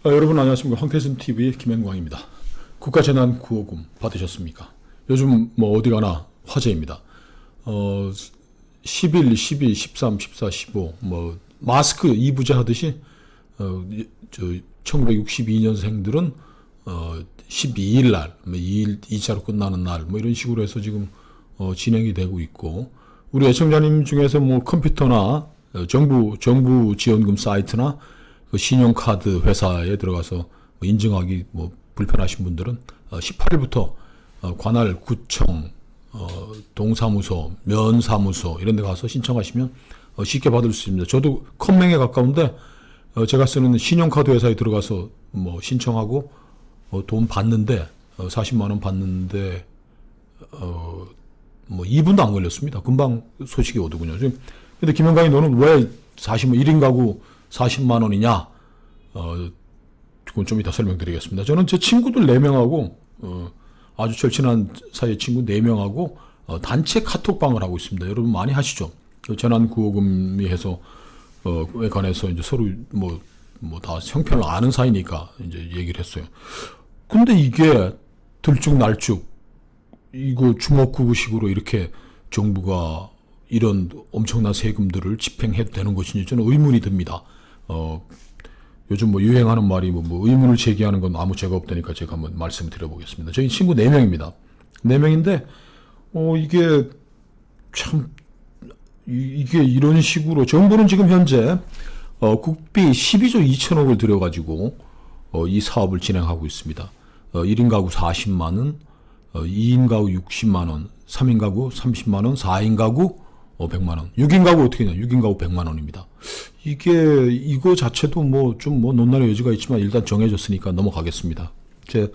여러분 안녕하십니까. 황태순TV의 김현광입니다. 국가재난구호금 받으셨습니까? 요즘 뭐 어디 가나 화제입니다. 11, 12, 13, 14, 15 뭐 마스크 2부제 하듯이 1962년생들은 12일 날, 2일 2자로 끝나는 날 뭐 이런 식으로 해서 지금 진행이 되고 있고, 우리 애청자님 중에서 뭐 컴퓨터나 정부 지원금 사이트나 그 신용카드 회사에 들어가서 뭐 인증하기 뭐 불편하신 분들은 18일부터 관할 구청, 동사무소, 면사무소 이런 데 가서 신청하시면 쉽게 받을 수 있습니다. 저도 컴맹에 가까운데 제가 쓰는 신용카드 회사에 들어가서 뭐 신청하고 돈 받는데 40만 원 받는데 뭐 2분도 안 걸렸습니다. 금방 소식이 오더군요. 근데 김현광이 너는 왜 1인 가구 40만 원이냐? 그건 좀 이따 설명드리겠습니다. 저는 제 친구들 4명하고 아주 절친한 사이의 친구 4명하고 단체 카톡방을 하고 있습니다. 여러분 많이 하시죠? 재난구호금이 해서 에 관해서 이제 서로 뭐 다 형편을 아는 사이니까 이제 얘기를 했어요. 근데 이게 들쭉날쭉 이거 주먹구구식으로 이렇게 정부가 이런 엄청난 세금들을 집행해도 되는 것인지 저는 의문이 듭니다. 요즘 뭐 유행하는 말이 뭐 의문을 제기하는 건 아무 죄가 없다니까 제가 한번 말씀을 드려보겠습니다. 저희 친구 4명입니다. 4명인데, 이게 참, 이게 이런 식으로 정부는 지금 현재, 국비 12조 2천억을 들여가지고, 이 사업을 진행하고 있습니다. 1인 가구 40만원, 2인 가구 60만원, 3인 가구 30만원, 4인 가구 100만원. 6인 가구 어떻게 되냐? 6인 가구 100만원입니다. 이거 자체도 좀 논란의 여지가 있지만 일단 정해졌으니까 넘어가겠습니다. 제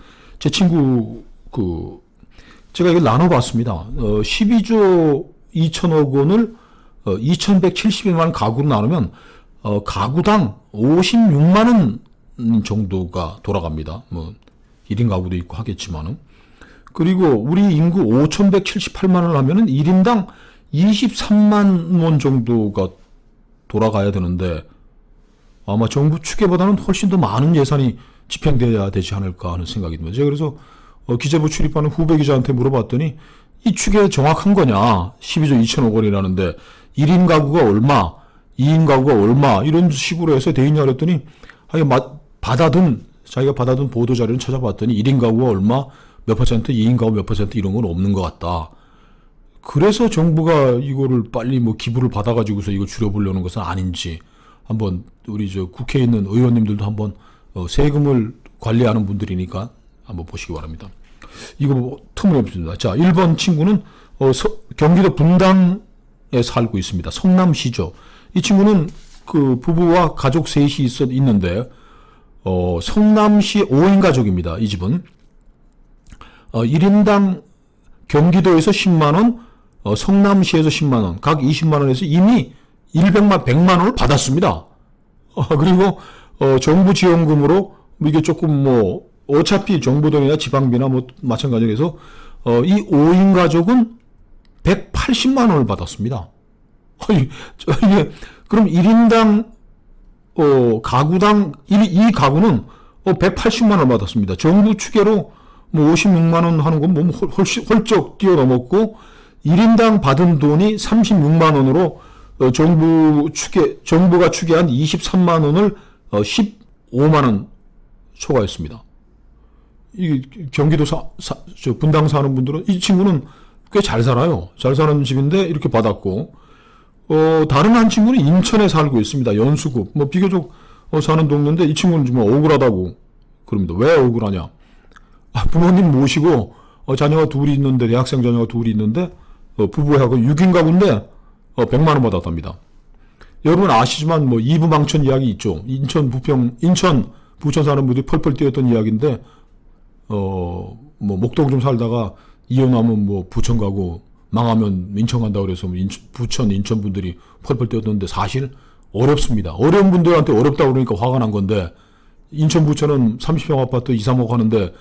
친구, 제가 이걸 나눠봤습니다. 12조 2천억 원을 2171만 가구로 나누면, 가구당 56만원 정도가 돌아갑니다. 1인 가구도 있고 하겠지만은. 그리고 우리 인구 5,178만원을 하면은 1인당 23만 원 정도가 돌아가야 되는데, 아마 정부 추계보다는 훨씬 더 많은 예산이 집행돼야 되지 않을까 하는 생각이 듭니다. 제가 그래서 기재부 출입하는 후배 기자한테 물어봤더니 이 추계 정확한 거냐? 12조 2천억 원이라는데 1인 가구가 얼마, 2인 가구가 얼마 이런 식으로 해서 돼 있냐 그랬더니 자기가 받아둔 보도자료를 찾아봤더니 1인 가구가 얼마, 몇 퍼센트, 2인 가구 몇 퍼센트 이런 건 없는 것 같다. 그래서 정부가 이거를 빨리 기부를 받아가지고서 이거 줄여보려는 것은 아닌지 한번 우리 국회에 있는 의원님들도 한번 세금을 관리하는 분들이니까 한번 보시기 바랍니다. 이거 터무니없습니다. 자, 1번 친구는 경기도 분당에 살고 있습니다. 성남시죠. 이 친구는 그 부부와 가족 셋이 있는데 성남시 5인 가족입니다. 이 집은 1인당 경기도에서 10만원, 성남시에서 10만원, 각 20만원에서 이미 100만 원을 받았습니다. 그리고 정부 지원금으로 이게 조금 어차피 정부 돈이나 지방비나 마찬가지로 해서 이 5인 가족은 180만 원을 받았습니다. 이게 그럼 1인당 가구당 이 가구는 180만 원을 받았습니다. 정부 추계로 56만 원 하는 건 훌쩍 뛰어넘었고 1인당 받은 돈이 36만 원으로 정부가 추계한 23만 원을 15만 원 초과했습니다. 이 경기도 분당 사는 분들은 이 친구는 꽤 잘 살아요. 잘 사는 집인데 이렇게 받았고, 다른 한 친구는 인천에 살고 있습니다. 연수구 비교적 사는 동네인데 이 친구는 좀 억울하다고 그럽니다. 왜 억울하냐? 부모님 모시고 자녀가 둘이 있는데, 대학생 자녀가 둘이 있는데 부부하고 6인 가구인데 100만 원 받았답니다. 여러분 아시지만 2부망천 이야기 있죠. 인천 부천 사는 분들이 펄펄 뛰었던 이야기인데 목동 좀 살다가 이혼하면 부천 가고 망하면 인천 간다고 그래서 부천 인천 분들이 펄펄 뛰었는데 사실 어렵습니다. 어려운 분들한테 어렵다고 그러니까 화가 난 건데, 인천 부천은 30평 아파트 2, 3억 하는데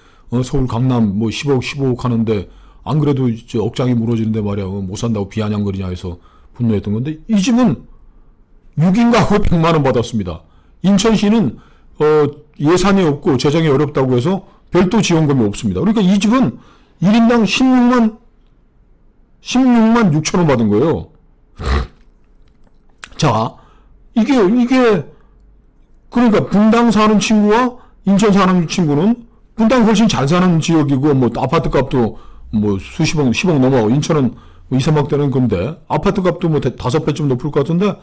서울 강남 10억 15억 하는데 안 그래도 억장이 무너지는데 말이야 못 산다고 비아냥거리냐 해서 분노했던 건데, 이 집은 6인 가구 100만 원 받았습니다. 인천시는 예산이 없고 재정이 어렵다고 해서 별도 지원금이 없습니다. 그러니까 이 집은 1인당 16만 6천 원 받은 거예요. 자, 이게, 그러니까 분당 사는 친구와 인천 사는 친구는 분당 훨씬 잘 사는 지역이고, 뭐, 아파트 값도 뭐, 수십억, 10억 넘어가고, 인천은 뭐 2, 3억 되는 건데, 아파트 값도 뭐, 5배쯤 높을 것 같은데,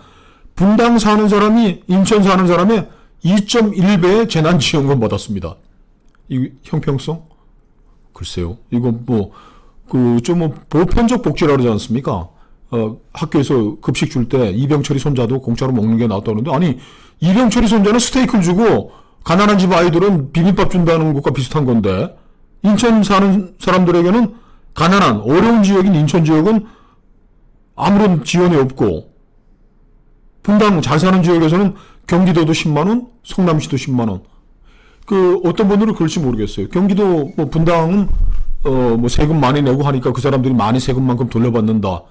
분당 사는 사람이 인천 사는 사람의 2.1배의 재난지원금 받았습니다. 이 형평성? 글쎄요. 이거 뭐, 보편적 복지라 그러지 않습니까? 학교에서 급식 줄 때 이병철이 손자도 공짜로 먹는 게 나왔다 그러는데, 아니, 이병철이 손자는 스테이크를 주고, 가난한 집 아이들은 비빔밥 준다는 것과 비슷한 건데, 인천 사는 사람들에게는 가난한, 어려운 지역인 인천 지역은 아무런 지원이 없고, 분당 잘 사는 지역에서는 경기도도 10만원, 성남시도 10만원. 어떤 분들은 그럴지 모르겠어요. 경기도, 뭐, 분당은, 뭐, 세금 많이 내고 하니까 그 사람들이 많이 세금만큼 돌려받는다.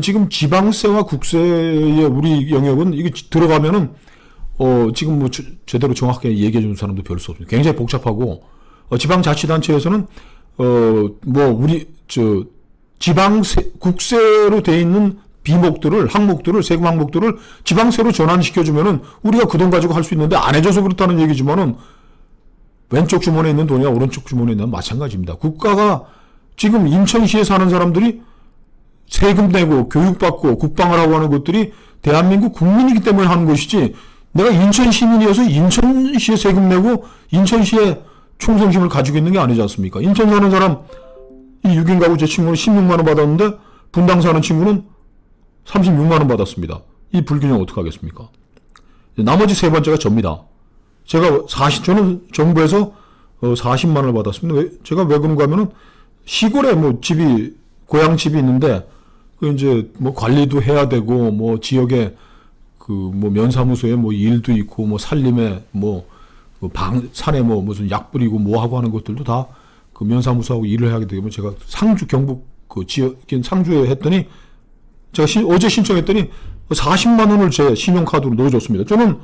지금 지방세와 국세의 우리 영역은 이게 들어가면은, 지금 뭐, 제대로 정확하게 얘기해 주는 사람도 별로 없습니다. 굉장히 복잡하고, 지방자치단체에서는, 국세로 돼 있는 세금 항목들을 지방세로 전환시켜주면은 우리가 그 돈 가지고 할 수 있는데 안 해줘서 그렇다는 얘기지만은 왼쪽 주머니에 있는 돈이나 오른쪽 주머니에 있는 마찬가지입니다. 국가가 지금 인천시에 사는 사람들이 세금 내고 교육받고 국방을 하고 하는 것들이 대한민국 국민이기 때문에 하는 것이지, 내가 인천 시민이어서 인천시에 세금 내고 인천시에 충성심을 가지고 있는 게 아니지 않습니까? 인천 사는 사람, 이 6인 가구 제 친구는 16만 원 받았는데 분당 사는 친구는 36만 원 받았습니다. 이 불균형 어떻게 하겠습니까? 나머지 세 번째가 접니다. 저는 정부에서 40만 원을 받았습니다. 제가 왜 그런가 하면은 시골에 뭐 고향 집이 있는데, 이제 뭐 관리도 해야 되고, 뭐 지역에 뭐 면사무소에 뭐 일도 있고, 뭐 살림에 산에 뭐 무슨 약 뿌리고 뭐 하고 하는 것들도 다 그 면사무소하고 일을 하게 되면, 제가 경북 지역인 상주에 했더니, 제가 어제 신청했더니 40만 원을 제 신용카드로 넣어줬습니다. 저는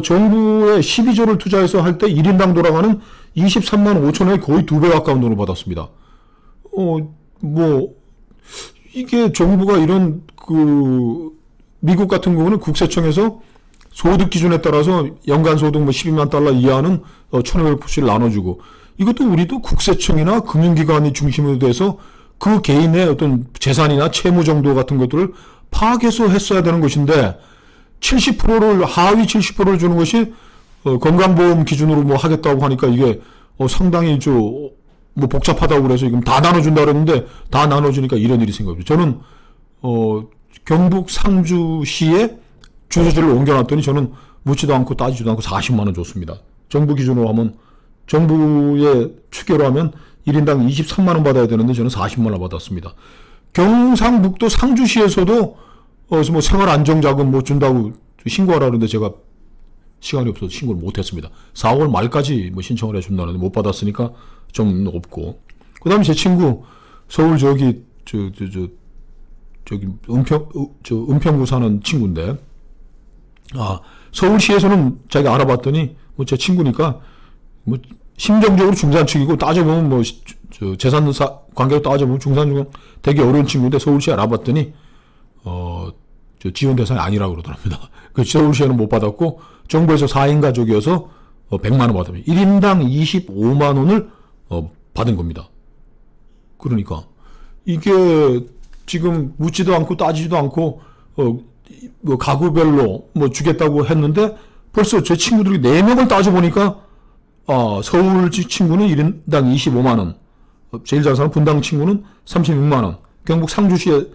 정부에 12조를 투자해서 할 때 1인당 돌아가는 23만 5천 원에 거의 2배 가까운 돈을 받았습니다. 이게 정부가 이런 미국 같은 경우는 국세청에서 소득 기준에 따라서 연간 소득 뭐 12만 달러 이하는 1,500불씩 나눠주고, 이것도 우리도 국세청이나 금융기관이 중심으로 돼서 그 개인의 어떤 재산이나 채무 정도 같은 것들을 파악해서 했어야 되는 것인데, 70%를, 하위 70%를 주는 것이, 건강보험 기준으로 뭐 하겠다고 하니까 이게, 상당히 뭐 복잡하다고 그래서 지금 다 나눠준다 그랬는데, 다 나눠주니까 이런 일이 생깁니다. 저는, 경북 상주시에 주소지를 옮겨놨더니 저는 묻지도 않고 따지지도 않고 40만 원 줬습니다. 정부 기준으로 하면, 정부의 추계로 하면 1인당 23만 원 받아야 되는데 저는 40만 원 받았습니다. 경상북도 상주시에서도 뭐 생활안정자금 뭐 준다고 신고하라 그러는데 제가 시간이 없어서 신고를 못했습니다. 4월 말까지 뭐 신청을 해준다는데 못 받았으니까 좀 없고. 그 다음에 제 친구 서울 은평구 사는 친구인데, 서울시에서는 자기가 알아봤더니 뭐 제 친구니까 뭐 심정적으로 중산층이고, 따져보면 뭐 재산사 관계로 따져보면 중산층 되게 어려운 친구인데, 서울시에 알아봤더니 지원 대상이 아니라고 그러더랍니다. 그 서울시에는 못 받았고, 정부에서 4인 가족이어서 100만 원 받으면 1인당 25만 원을 받은 겁니다. 그러니까 이게 지금 묻지도 않고 따지지도 않고 뭐 가구별로 뭐 주겠다고 했는데, 벌써 제 친구들이 4명을 따져보니까 서울시 친구는 1인당 25만 원, 제일 잘 사는 분당 친구는 36만 원, 경북 상주시를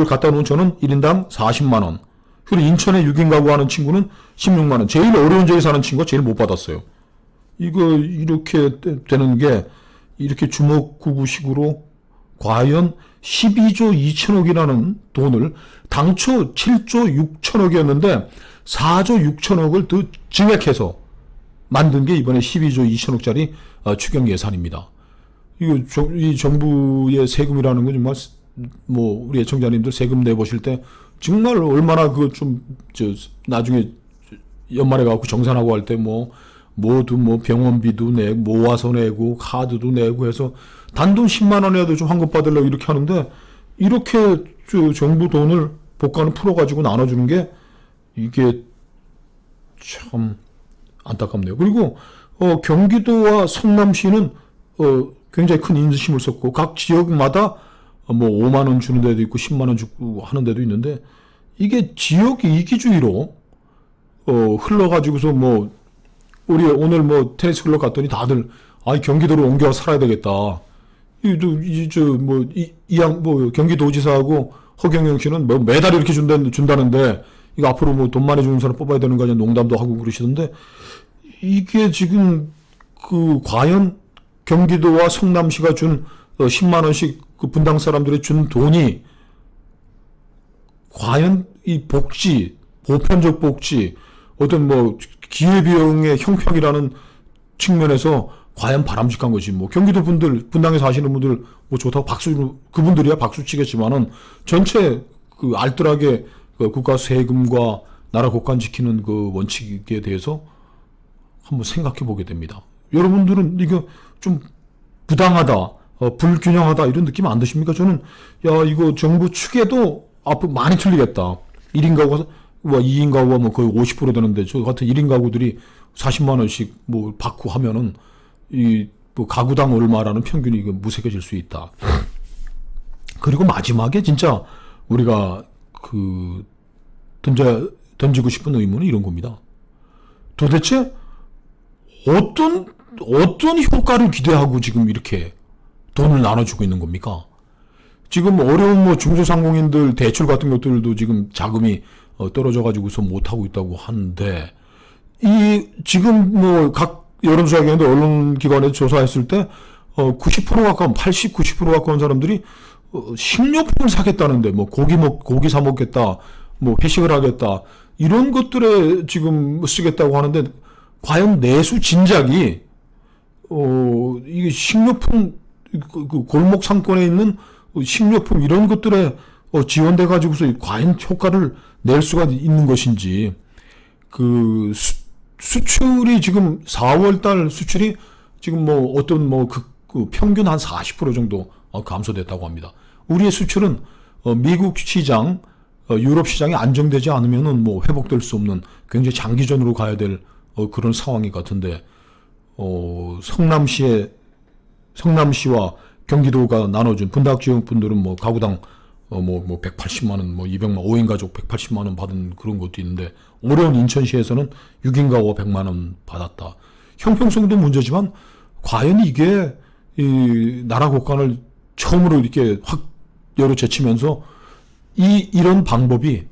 갖다 놓은 저는 1인당 40만 원, 그리고 인천에 6인 가구 하는 친구는 16만 원, 제일 어려운 지역에 사는 친구가 제일 못 받았어요. 이렇게 되는 게, 이렇게 주먹구구식으로 과연 12조 2천억이라는 돈을, 당초 7조 6천억이었는데 4조 6천억을 더 증액해서 만든 게 이번에 12조 2천억짜리 추경 예산입니다. 이 정부의 세금이라는 건 정말, 뭐 우리 애청자님들 세금 내보실 때 정말 얼마나 나중에 연말에 가고 정산하고 할 때 뭐 모두 뭐 병원비도 내고 모아서 내고 카드도 내고 해서 단돈 10만 원이라도 좀 환급 받으려고 이렇게 하는데 이렇게 정부 돈을 복간을 풀어가지고 나눠주는 게 이게 참 안타깝네요. 그리고 경기도와 성남시는 굉장히 큰 인심을 썼고 각 지역마다 뭐 5만 원 주는 데도 있고 10만 원 주고 하는 데도 있는데 이게 지역 이기주의로 흘러가지고서 뭐 우리 오늘 뭐 테니스 클럽 갔더니 다들 경기도로 옮겨 살아야 되겠다. 뭐 경기도지사하고 허경영 씨는 뭐 매달 이렇게 준다는데 이거 앞으로 뭐 돈 많이 주는 사람 뽑아야 되는 거 아니야 농담도 하고 그러시던데 이게 지금 과연 경기도와 성남시가 준 10만 원씩 그 분당 사람들이 준 돈이 과연 이 복지, 보편적 복지, 어떤 뭐 기회비용의 형평이라는 측면에서 과연 바람직한 것이 뭐 경기도 분들, 분당에 사시는 분들 뭐 좋다고 그분들이야 박수 치겠지만은 전체 알뜰하게 국가 세금과 나라 국간 지키는 그 원칙에 대해서 한번 생각해 보게 됩니다. 여러분들은 이거 좀 부당하다, 불균형하다 이런 느낌 안 드십니까? 저는 이거 정부 측에도 앞으로 많이 틀리겠다. 1인 가구가 2인 가구가 뭐 거의 50% 되는데 저 같은 1인 가구들이 40만 원씩 뭐 받고 하면은 뭐 가구당 얼마라는 평균이 이거 무색해질 수 있다. 그리고 마지막에 진짜 우리가 던지고 싶은 의문은 이런 겁니다. 도대체 어떤 효과를 기대하고 지금 이렇게 돈을 나눠주고 있는 겁니까? 지금 어려운 뭐 중소상공인들 대출 같은 것들도 지금 자금이 떨어져가지고서 못하고 있다고 하는데 지금 뭐 각 여론조사기관들 언론기관에 조사했을 때 90% 가까운 80, 90% 가까운 사람들이 식료품을 사겠다는데 뭐 고기 사 먹겠다, 뭐 회식을 하겠다 이런 것들에 지금 쓰겠다고 하는데 과연 내수 진작이 이게 식료품 골목 상권에 있는 식료품 이런 것들에 지원돼 가지고서 과연 효과를 낼 수가 있는 것인지 수출이 지금 4월달 수출이 지금 뭐 어떤 평균 한 40% 정도 감소됐다고 합니다. 우리의 수출은 미국 시장, 유럽 시장이 안정되지 않으면은 뭐 회복될 수 없는 굉장히 장기전으로 가야 될 그런 상황이 같은데 성남시와 경기도가 나눠준 분당 지역 분들은 뭐 가구당 180만 원, 200만 5인 가족 180만 원 받은 그런 것도 있는데 어려운 인천시에서는 6인 가구가 100만 원 받았다. 형평성도 문제지만 과연 이게 이 나라 국간을 처음으로 이렇게 확 열어제치면서 이런 방법이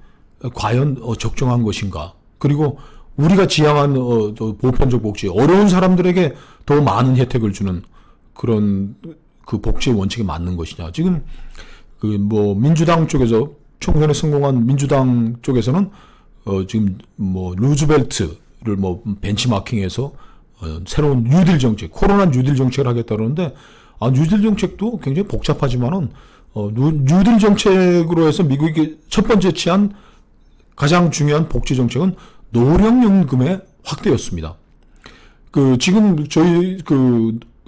과연 적정한 것인가? 그리고 우리가 지향한 보편적 복지, 어려운 사람들에게 더 많은 혜택을 주는 그런 복지의 원칙에 맞는 것이냐? 지금 민주당 쪽에서 총선에 성공한 민주당 쪽에서는 지금 루즈벨트를 벤치마킹해서 새로운 뉴딜 정책, 코로나 뉴딜 정책을 하겠다 그러는데 뉴딜 정책도 굉장히 복잡하지만은 뉴딜 정책으로 해서 미국이 첫 번째 취한 가장 중요한 복지 정책은 노령연금의 확대였습니다. 지금 저희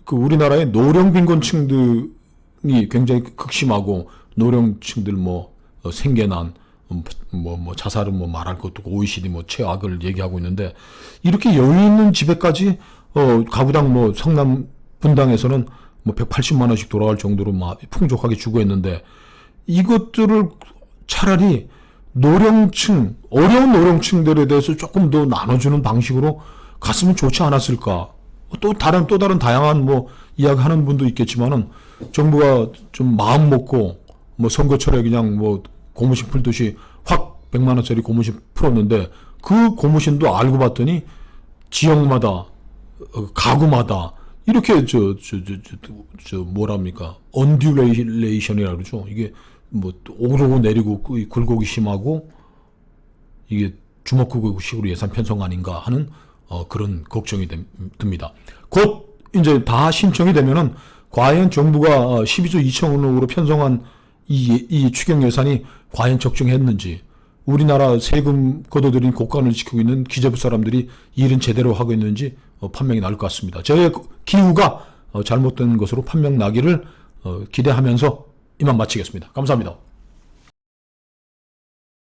우리나라의 노령 빈곤층들이 굉장히 극심하고 노령층들 생계난 자살은 말할 것도 없고 OECD 최악을 얘기하고 있는데 이렇게 여유 있는 집에까지 가구당 성남 분당에서는 180만 원씩 돌아갈 정도로 풍족하게 주고 있는데 이것들을 차라리 어려운 노령층들에 대해서 조금 더 나눠주는 방식으로 갔으면 좋지 않았을까. 또 다른 다양한 이야기하는 분도 있겠지만은 정부가 좀 마음 먹고 선거철에 그냥 고무신 풀듯이 확 100만 원짜리 고무신 풀었는데 그 고무신도 알고 봤더니 지역마다 가구마다 이렇게 언듀레이션이라고 그러죠. 이게 오르고 내리고 굴곡이 심하고 이게 주먹구구식으로 예산 편성 아닌가 하는 그런 걱정이 듭니다. 곧 이제 다 신청이 되면은 과연 정부가 12조 2천억으로 편성한 이 추경 예산이 과연 적정했는지 우리나라 세금 걷어들인 고간을 지키고 있는 기재부 사람들이 일은 제대로 하고 있는지 판명이 날 것 같습니다. 저의 기우가 잘못된 것으로 판명 나기를 기대하면서 이만 마치겠습니다. 감사합니다.